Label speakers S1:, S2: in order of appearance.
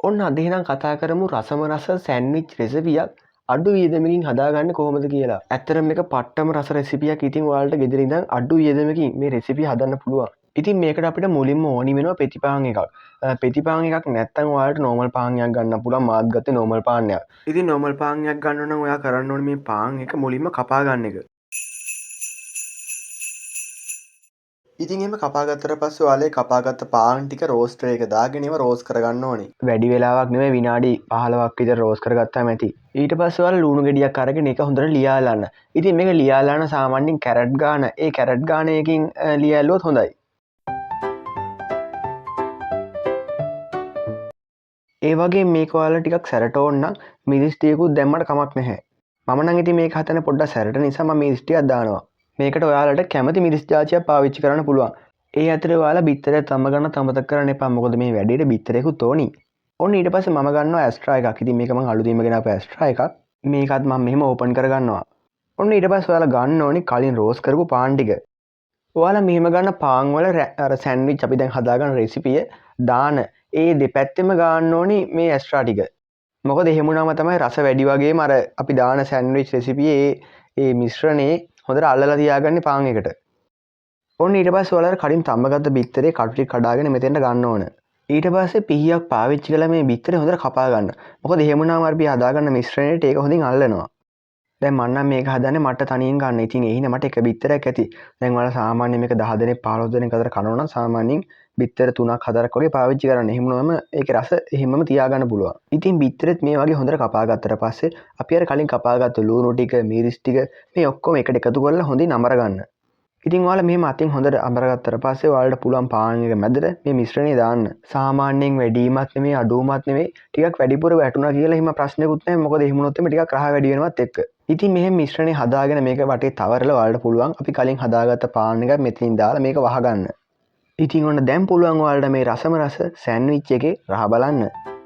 S1: ඔන්න අද එහෙනම් කතා කරමු රසම රස සෑන්ඩ්විච් රෙසිපියක් අඩු වියදමකින් හදාගන්න කොහොමද කියලා. ඇත්තටම මේක පට්ටම රස රෙසිපියක්. ඉතින් ඔයාලට ගෙදර ඉඳන් අඩු වියදමකින් මේ රෙසිපිය හදන්න පුළුවන්. ඉතින් මේකට අපිට මුලින්ම ඕනි වෙනවා පෙතිපාන් එකක්. පෙතිපාන් එකක් නැත්නම් ඔයාලට නෝමල් පාන්යක් ගන්න පුළුවන්. මාත් ගත්තේ නෝමල් පාන්යක්. ඉතින් නෝමල් පාන්යක් ගන්න නම් ඔයා කරන්න ඕනේ මේ පාන් එක මුලින්ම කපා ගන්න එක. ඉතින් එහෙම කපාගත්තට පස්සේ ඔයාලේ කපාගත්ත පාන් ටික රෝස්ටර් එක දාගෙන ඒවා රෝස්ට් කරගන්න ඕනේ. වැඩි වෙලාවක් නෙමෙයි විනාඩි 15ක් විතර රෝස්ට් කරගත්තාම ඇති. ඊට පස්සේ ඔයාලා ලුණු ගෙඩියක් අරගෙන ඒක හොඳට ලියාලන්න. ඉතින් මේක ලියාලන්න සාමාන්‍යයෙන් කැරට් ගාන ඒ කැරට් ගානයකින් ලියල්ලුවොත් හොඳයි. ඒ වගේ මේක ඔයාලා ටිකක් සැරට ඕන නම් මිරිස් ටිකකුත් දැම්මට කමක් නැහැ. මම නම් ඉතින් මේක හදන්න පොඩ්ඩක් සැරට නිසා මම මිරිස් ටිකක් දානවා. මේකට ඔයාලට කැමති මිරිස් ජාතියක් පාවිච්චි කරන්න පුළුවන්. ඒ අතරේ ඔයාලා බිත්තරය තම ගන්න තමතක් කරන්න එපා. මොකද මේ වැඩේට බිත්තරයකුත් ඕනි. ඔන්න ඊට පස්සේ මම ගන්නවා ඇස්ට්‍රා එකක්. ඉතින් මේක මම අලුතින්ම ගෙනාපු ඇස්ට්‍රා එකක්. මේකත් මම මෙහෙම ඕපන් කරගන්නවා. ඔන්න ඊට පස්සේ ඔයාලා ගන්න ඕනි කලින් රෝස්ට් කරපු පාන් ටික. ඔයාලා මෙහෙම ගන්න පාන් වල අර සෑන්ඩ්විච් අපි දැන් හදාගන්න රෙසිපිය දාන ඒ දෙපැත්තෙම ගන්න ඕනි මේ ඇස්ට්‍රා ටික. මොකද එහෙම වුණාම තමයි රස වැඩි වගේම අර අපි දාන සෑන්ඩ්විච් රෙසිපියේ ඒ මිශ්‍රණේ හොඳට අල්ලලා තියාගන්නේ පාන් එකට. ඔන්න ඊට පස්සේ ඔයාලා කලින් තඹගත්ත බිත්තරේ කටු ටික කඩාගෙන මෙතෙන්ට ගන්න ඕන. ඊට පස්සේ පිහියක් පාවිච්චි කරලා මේ බිත්තරේ හොඳට කපා ගන්න. මොකද එහෙම වුණාම අපි හදාගන්න මිශ්‍රණයට ඒක හොඳින් අල්ලනවා. දැන් මම නම් මේක හදන්නේ මට තනියෙන් ගන්න. ඉතින් ඒ හින්දා මට එක බිත්තරයක් ඇති. දැන් ඔයාලා සාමාන්‍යයෙන් මේක 10 දෙනෙක් 15 දෙනෙක් අතර කනවා නම් සාමාන්‍යයෙන් බිත්තර 3ක් 4ක් වගේ පාවිච්චි කරන්න. එහෙම වුණාම ඒකේ රස එහෙමම තියාගන්න පුළුවන්. ඉතින් බිත්තරෙත් මේ වගේ හොඳට කපා ගත්තට පස්සේ අපි අර කලින් කපාගත්ත ලුණු ටික, මිරිස් ටික මේ ඔක්කොම එකට එකතු කරලා හොඳින් අමර ගන්න. ඉතින් ඔයාලා මෙහෙම අතින් හොඳට අමරගත්තට පස්සේ ඔයාලට පුළුවන් පාන් එක මැදට මේ මිශ්‍රණය දාන්න. සාමාන්‍යයෙන් වැඩිමත් නෙමෙයි අඩුමත් නෙමෙයි ටිකක් වැඩිපුර වැටුණා කියලා එහෙම ප්‍රශ්නකුත් නැහැ. මොකද එහෙම වුණොත් එimhe ටිකක් රහ වැඩි වෙනවත් එක්ක. ඉතින් මෙහෙම මිශ්‍රණය හදාගෙන මේක වටේ තවරලා ඔයාලට පුළුවන් අපි කලින් හදාගත්ත පාන් එක මෙතනින් දාලා මේක වහගන්න. ඉතින් ඔන්න දැන් පුළුවන් ඔයාලට මේ රසම රස සෑන්ඩ්විච් එකේ රහ බලන්න.